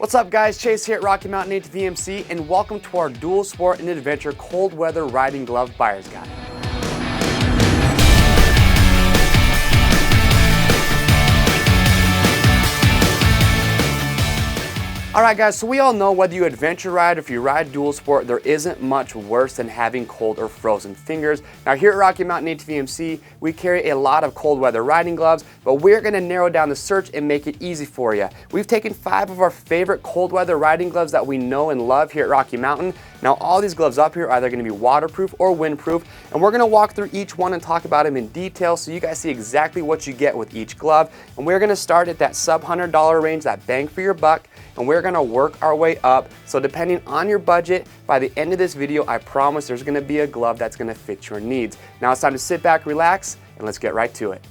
What's up guys, Chase here at Rocky Mountain ADV EMC, and welcome to our Dual Sport and Adventure Cold Weather Riding Glove Buyer's Guide. Alright guys, so we all know whether you adventure ride or if you ride dual sport, there isn't much worse than having cold or frozen fingers. Now here at Rocky Mountain ADV EMC, we carry a lot of cold weather riding gloves, but we're going to narrow down the search and make it easy for you. We've taken 5 of our favorite cold weather riding gloves that we know and love here at Rocky Mountain. Now all these gloves up here are either going to be waterproof or windproof, and we're going to walk through each one and talk about them in detail so you guys see exactly what you get with each glove. And we're going to start at that sub $100 range, that bang for your buck, and we're going to work our way up. So depending on your budget, by the end of this video, I promise there's going to be a glove that's going to fit your needs. Now it's time to sit back, relax, and let's get right to it.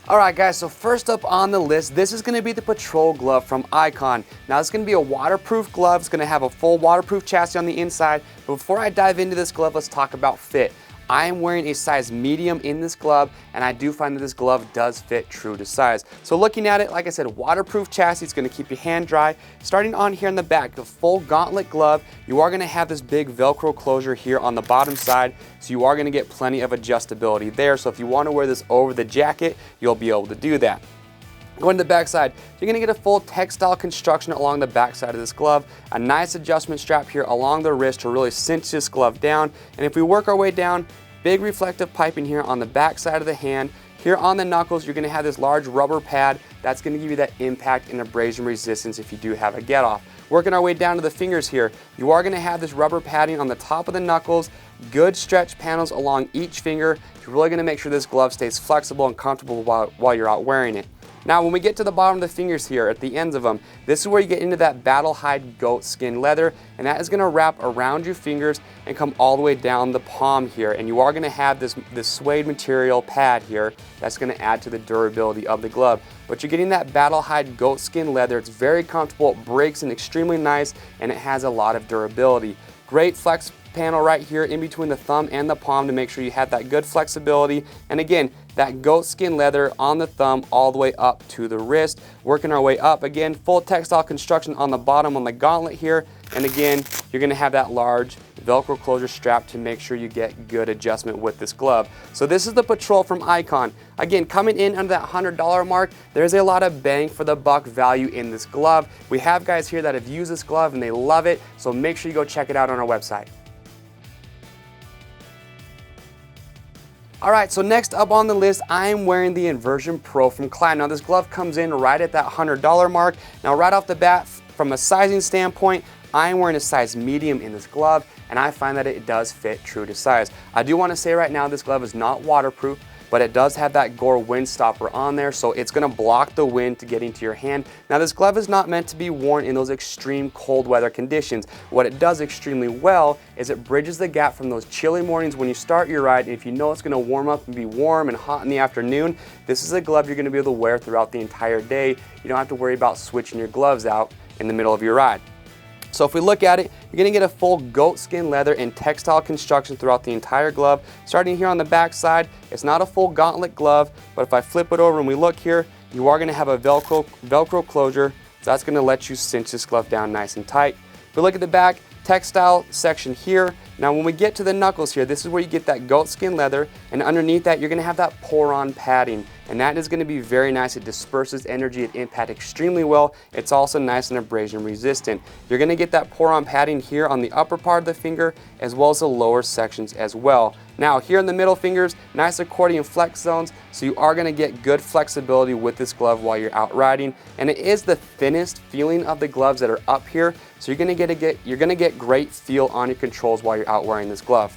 Alright guys, so first up on the list, this is going to be the Patrol Glove from Icon. Now it's going to be a waterproof glove. It's going to have a full waterproof chassis on the inside. But before I dive into this glove, let's talk about fit. I am wearing a size medium in this glove, and I do find that this glove does fit true to size. So looking at it, like I said, waterproof chassis, it's going to keep your hand dry. Starting on here in the back, the full gauntlet glove, you are going to have this big Velcro closure here on the bottom side, so you are going to get plenty of adjustability there. So if you want to wear this over the jacket, you'll be able to do that. Going to the back side, you're going to get a full textile construction along the back side of this glove, a nice adjustment strap here along the wrist to really cinch this glove down. And if we work our way down, big reflective piping here on the back side of the hand. Here on the knuckles, you're going to have this large rubber pad that's going to give you that impact and abrasion resistance if you do have a get off. Working our way down to the fingers here, you are going to have this rubber padding on the top of the knuckles, good stretch panels along each finger. You're really going to make sure this glove stays flexible and comfortable while you're out wearing it. Now when we get to the bottom of the fingers here, at the ends of them, this is where you get into that battle hide goat skin leather, and that is going to wrap around your fingers and come all the way down the palm here. And you are going to have this suede material pad here that's going to add to the durability of the glove. But you're getting that battle hide goat skin leather. It's very comfortable, it breaks in extremely nice, and it has a lot of durability. Great flex panel right here in between the thumb and the palm to make sure you have that good flexibility. And again, that goat skin leather on the thumb all the way up to the wrist. Working our way up, again, full textile construction on the bottom on the gauntlet here. And again, you're going to have that large Velcro closure strap to make sure you get good adjustment with this glove. So this is the Patrol from Icon. Again, coming in under that $100 mark, there's a lot of bang for the buck value in this glove. We have guys here that have used this glove and they love it, so make sure you go check it out on our website. Alright, so next up on the list, I am wearing the Inversion Pro from KLIM. Now this glove comes in right at that $100 mark. Now right off the bat, from a sizing standpoint, I am wearing a size medium in this glove, and I find that it does fit true to size. I do want to say right now this glove is not waterproof, but it does have that Gore wind stopper on there, so it's going to block the wind to get into your hand. Now this glove is not meant to be worn in those extreme cold weather conditions. What it does extremely well is it bridges the gap from those chilly mornings when you start your ride, and if you know it's going to warm up and be warm and hot in the afternoon, this is a glove you're going to be able to wear throughout the entire day. You don't have to worry about switching your gloves out in the middle of your ride. So if we look at it, you're going to get a full goat skin leather and textile construction throughout the entire glove. Starting here on the back side, it's not a full gauntlet glove, but if I flip it over and we look here, you are going to have a Velcro closure, so that's going to let you cinch this glove down nice and tight. If we look at the back, textile section here. Now when we get to the knuckles here, this is where you get that goat skin leather, and underneath that you're going to have that pour-on padding, and that is going to be very nice. It disperses energy at impact extremely well. It's also nice and abrasion resistant. You're going to get that pour-on padding here on the upper part of the finger as well as the lower sections as well. Now here in the middle fingers, nice accordion flex zones, so you are going to get good flexibility with this glove while you're out riding, and it is the thinnest feeling of the gloves that are up here, so you're going to get great feel on your controls while you're out wearing this glove.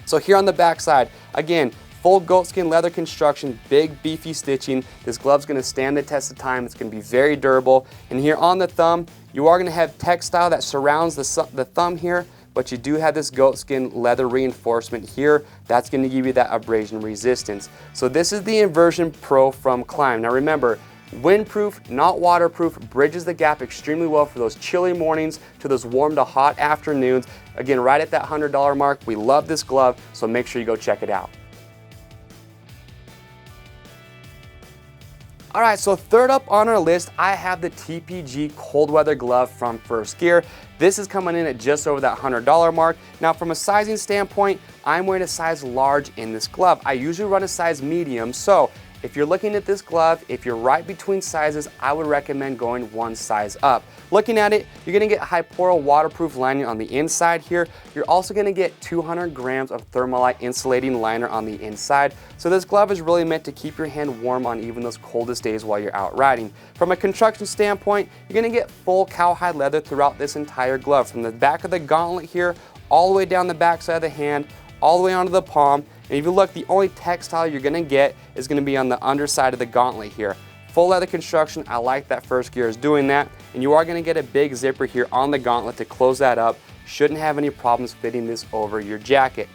So here on the back side, again, full goatskin leather construction, big beefy stitching. This glove's going to stand the test of time. It's going to be very durable. And here on the thumb, you are going to have textile that surrounds the thumb here, but you do have this goatskin leather reinforcement here. That's going to give you that abrasion resistance. So this is the Inversion Pro from KLIM. Now remember, windproof, not waterproof, bridges the gap extremely well for those chilly mornings to those warm to hot afternoons. Again, right at that $100 mark. We love this glove, so make sure you go check it out. All right, so third up on our list, I have the TPG cold weather glove from First Gear. This is coming in at just over that $100 mark. Now from a sizing standpoint, I'm wearing a size large in this glove. I usually run a size medium, so if you're looking at this glove, if you're right between sizes, I would recommend going one size up. Looking at it, you're gonna get Hypora waterproof lining on the inside here. You're also gonna get 200 grams of Thermalite insulating liner on the inside. So this glove is really meant to keep your hand warm on even those coldest days while you're out riding. From a construction standpoint, you're gonna get full cowhide leather throughout this entire glove, from the back of the gauntlet here, all the way down the back side of the hand, all the way onto the palm. And if you look, the only textile you're gonna get is gonna be on the underside of the gauntlet here. Full leather construction, I like that First Gear is doing that. And you are gonna get a big zipper here on the gauntlet to close that up. Shouldn't have any problems fitting this over your jacket.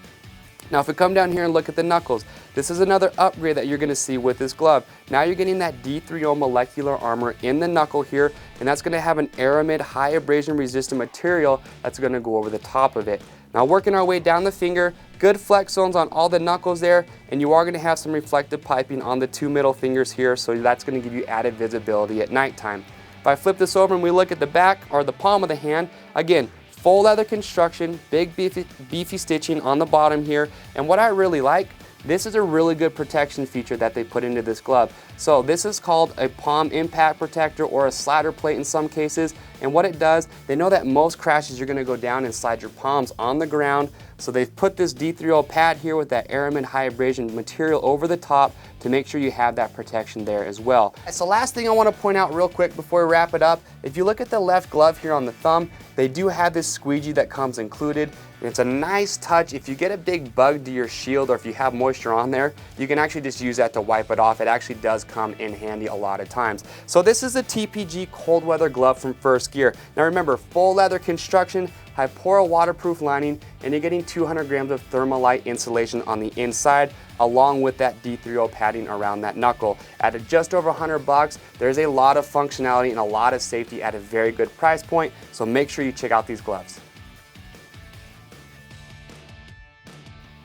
Now if we come down here and look at the knuckles, this is another upgrade that you're gonna see with this glove. Now you're getting that D3O molecular armor in the knuckle here, and that's gonna have an aramid high abrasion resistant material that's gonna go over the top of it. Now working our way down the finger, good flex zones on all the knuckles there, and you are gonna have some reflective piping on the two middle fingers here, so that's gonna give you added visibility at nighttime. If I flip this over and we look at the back or the palm of the hand, again, full leather construction, big beefy stitching on the bottom here, and what I really like, this is a really good protection feature that they put into this glove. So this is called a palm impact protector or a slider plate in some cases. And what it does, they know that most crashes you're gonna go down and slide your palms on the ground. So they've put this D3O pad here with that aramid high abrasion material over the top to make sure you have that protection there as well. So last thing I wanna point out real quick before we wrap it up, if you look at the left glove here on the thumb, they do have this squeegee that comes included. And it's a nice touch. If you get a big bug to your shield or if you have moisture on there, you can actually just use that to wipe it off. It actually does come in handy a lot of times. So this is a TPG cold weather glove from First Gear. Now remember, full leather construction, Hypora waterproof lining, and you're getting 200 grams of Thermalite insulation on the inside, along with that D3O padding around that knuckle. At just over 100 bucks, there's a lot of functionality and a lot of safety at a very good price point, so make sure you check out these gloves.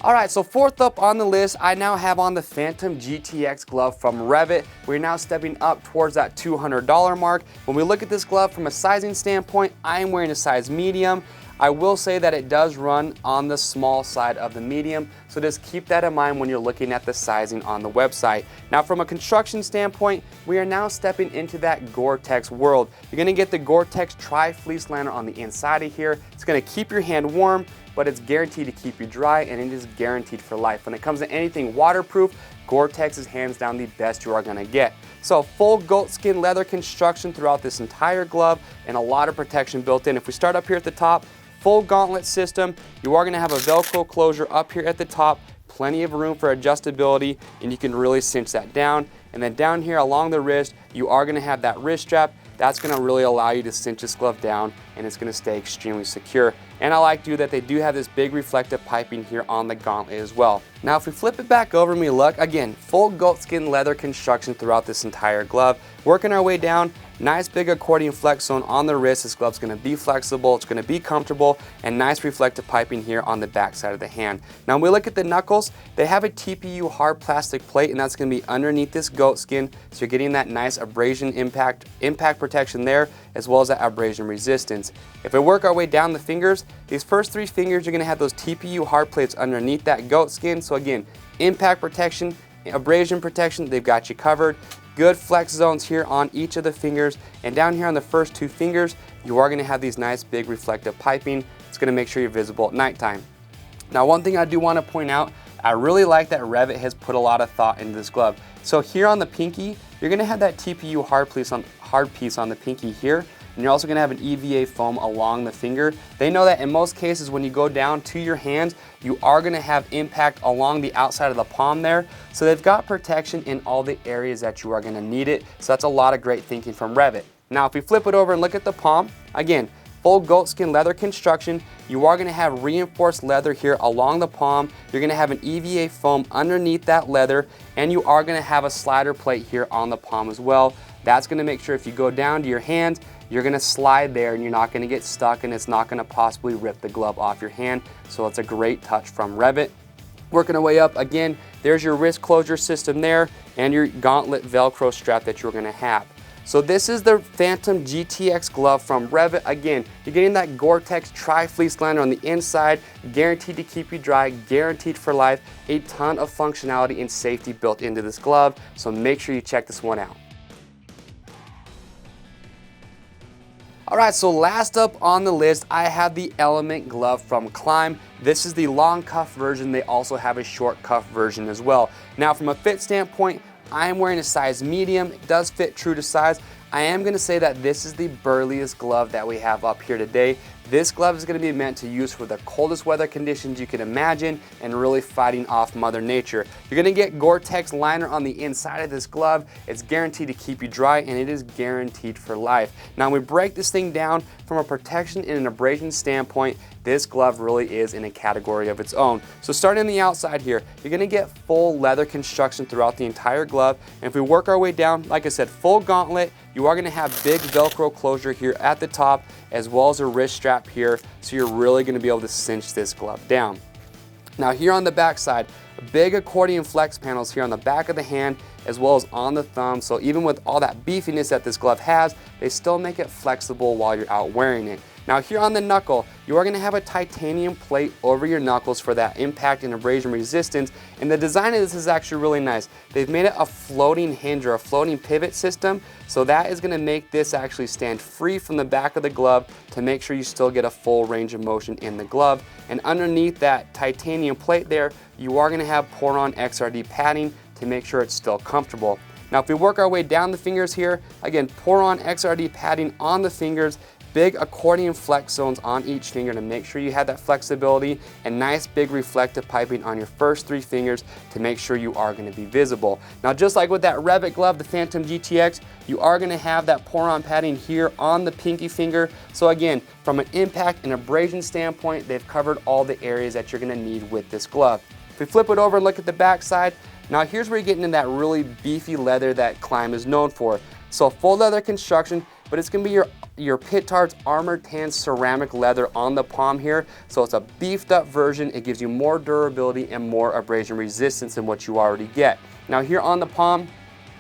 All right, so fourth up on the list, I now have on the Phantom GTX glove from REV'IT. We're now stepping up towards that $200 mark. When we look at this glove from a sizing standpoint, I am wearing a size medium. I will say that it does run on the small side of the medium, so just keep that in mind when you're looking at the sizing on the website. Now from a construction standpoint, we are now stepping into that Gore-Tex world. You're gonna get the Gore-Tex tri-fleece liner on the inside of here. It's gonna keep your hand warm, but it's guaranteed to keep you dry, and it is guaranteed for life. When it comes to anything waterproof, Gore-Tex is hands down the best you are gonna get. So full goatskin leather construction throughout this entire glove and a lot of protection built in. If we start up here at the top, full gauntlet system, you are gonna have a Velcro closure up here at the top, plenty of room for adjustability, and you can really cinch that down. And then down here along the wrist, you are gonna have that wrist strap. That's gonna really allow you to cinch this glove down, and it's gonna stay extremely secure. And I like that they do have this big reflective piping here on the gauntlet as well. Now if we flip it back over and we look, again, full goatskin leather construction throughout this entire glove. Working our way down, nice big accordion flex zone on the wrist. This glove's gonna be flexible, it's gonna be comfortable, and nice reflective piping here on the back side of the hand. Now when we look at the knuckles, they have a TPU hard plastic plate, and that's gonna be underneath this goatskin, so you're getting that nice abrasion impact protection there, as well as that abrasion resistance. If we work our way down the fingers, these first three fingers, you're gonna have those TPU hard plates underneath that goatskin. So again, impact protection, abrasion protection, they've got you covered. Good flex zones here on each of the fingers, and down here on the first two fingers, you are gonna have these nice big reflective piping. It's gonna make sure you're visible at nighttime. Now one thing I do wanna point out, I really like that REV'IT has put a lot of thought into this glove. So here on the pinky, you're gonna have that TPU hard piece on the pinky here, and you're also gonna have an EVA foam along the finger. They know that in most cases when you go down to your hands, you are gonna have impact along the outside of the palm there. So they've got protection in all the areas that you are gonna need it. So that's a lot of great thinking from REV'IT. Now if we flip it over and look at the palm, again, full goatskin leather construction. You are gonna have reinforced leather here along the palm. You're gonna have an EVA foam underneath that leather, and you are gonna have a slider plate here on the palm as well. That's gonna make sure if you go down to your hand, you're gonna slide there and you're not gonna get stuck, and it's not gonna possibly rip the glove off your hand. So it's a great touch from REV'IT. Working our way up, again, there's your wrist closure system there and your gauntlet Velcro strap that you're gonna have. So this is the Phantom GTX glove from REV'IT. Again, you're getting that Gore-Tex tri-fleece liner on the inside, guaranteed to keep you dry, guaranteed for life, a ton of functionality and safety built into this glove, so make sure you check this one out. All right, so last up on the list, I have the Element glove from KLIM. This is the long cuff version. They also have a short cuff version as well. Now, from a fit standpoint, I am wearing a size medium. It does fit true to size. I am gonna say that this is the burliest glove that we have up here today. This glove is gonna be meant to use for the coldest weather conditions you can imagine and really fighting off Mother Nature. You're gonna get Gore-Tex liner on the inside of this glove. It's guaranteed to keep you dry and it is guaranteed for life. Now, when we break this thing down from a protection and an abrasion standpoint, this glove really is in a category of its own. So starting on the outside here, you're gonna get full leather construction throughout the entire glove. And if we work our way down, like I said, full gauntlet, you are gonna have big Velcro closure here at the top, as well as a wrist strap here, so you're really gonna be able to cinch this glove down. Now here on the back side, big accordion flex panels here on the back of the hand, as well as on the thumb, so even with all that beefiness that this glove has, they still make it flexible while you're out wearing it. Now here on the knuckle, you are gonna have a titanium plate over your knuckles for that impact and abrasion resistance, and the design of this is actually really nice. They've made it a floating hinge or a floating pivot system, so that is gonna make this actually stand free from the back of the glove to make sure you still get a full range of motion in the glove. And underneath that titanium plate there, you are gonna have pour-on XRD padding to make sure it's still comfortable. Now if we work our way down the fingers here, again, pour-on XRD padding on the fingers, big accordion flex zones on each finger to make sure you have that flexibility, and nice big reflective piping on your first 3 fingers to make sure you are going to be visible. Now just like with that REV'IT glove, the Phantom GTX, you are going to have that pour-on padding here on the pinky finger. So again, from an impact and abrasion standpoint, they've covered all the areas that you're going to need with this glove. If we flip it over and look at the back side, now here's where you're getting into that really beefy leather that KLIM is known for. So full leather construction, but it's gonna be your Pittard's Armor Tan ceramic leather on the palm here. So it's a beefed up version. It gives you more durability and more abrasion resistance than what you already get. Now here on the palm,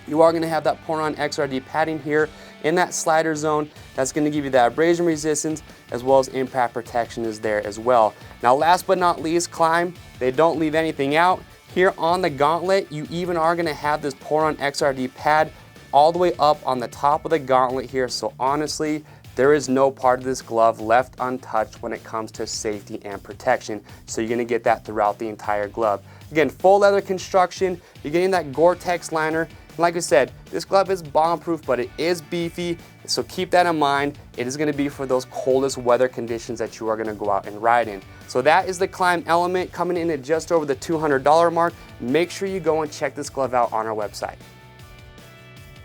you are gonna have that pour-on XRD padding here in that slider zone. That's gonna give you that abrasion resistance, as well as impact protection is there as well. Now last but not least, KLIM, they don't leave anything out. Here on the gauntlet, you even are gonna have this pour-on XRD pad all the way up on the top of the gauntlet here. So honestly, there is no part of this glove left untouched when it comes to safety and protection. So you're gonna get that throughout the entire glove. Again, full leather construction, you're getting that Gore-Tex liner. And like I said, this glove is bomb-proof, but it is beefy. So keep that in mind. It is gonna be for those coldest weather conditions that you are gonna go out and ride in. So that is the KLIM Element coming in at just over the $200 mark. Make sure you go and check this glove out on our website.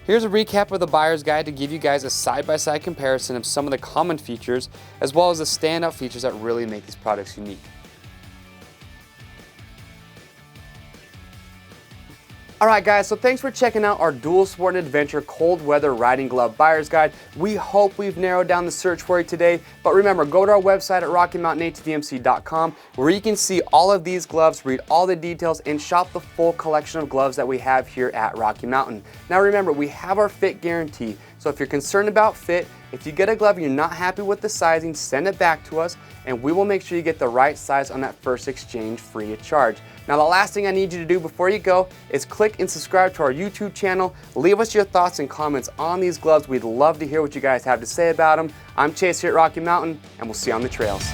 Here's a recap of the buyer's guide to give you guys a side-by-side comparison of some of the common features, as well as the standout features that really make these products unique. All right guys, so thanks for checking out our Dual Sport and Adventure Cold Weather Riding Glove Buyer's Guide. We hope we've narrowed down the search for you today, but remember, go to our website at RockyMountainATVMC.com where you can see all of these gloves, read all the details, and shop the full collection of gloves that we have here at Rocky Mountain. Now remember, we have our fit guarantee, so if you're concerned about fit, if you get a glove and you're not happy with the sizing, send it back to us and we will make sure you get the right size on that first exchange free of charge. Now the last thing I need you to do before you go is click and subscribe to our YouTube channel. Leave us your thoughts and comments on these gloves. We'd love to hear what you guys have to say about them. I'm Chase here at Rocky Mountain, and we'll see you on the trails.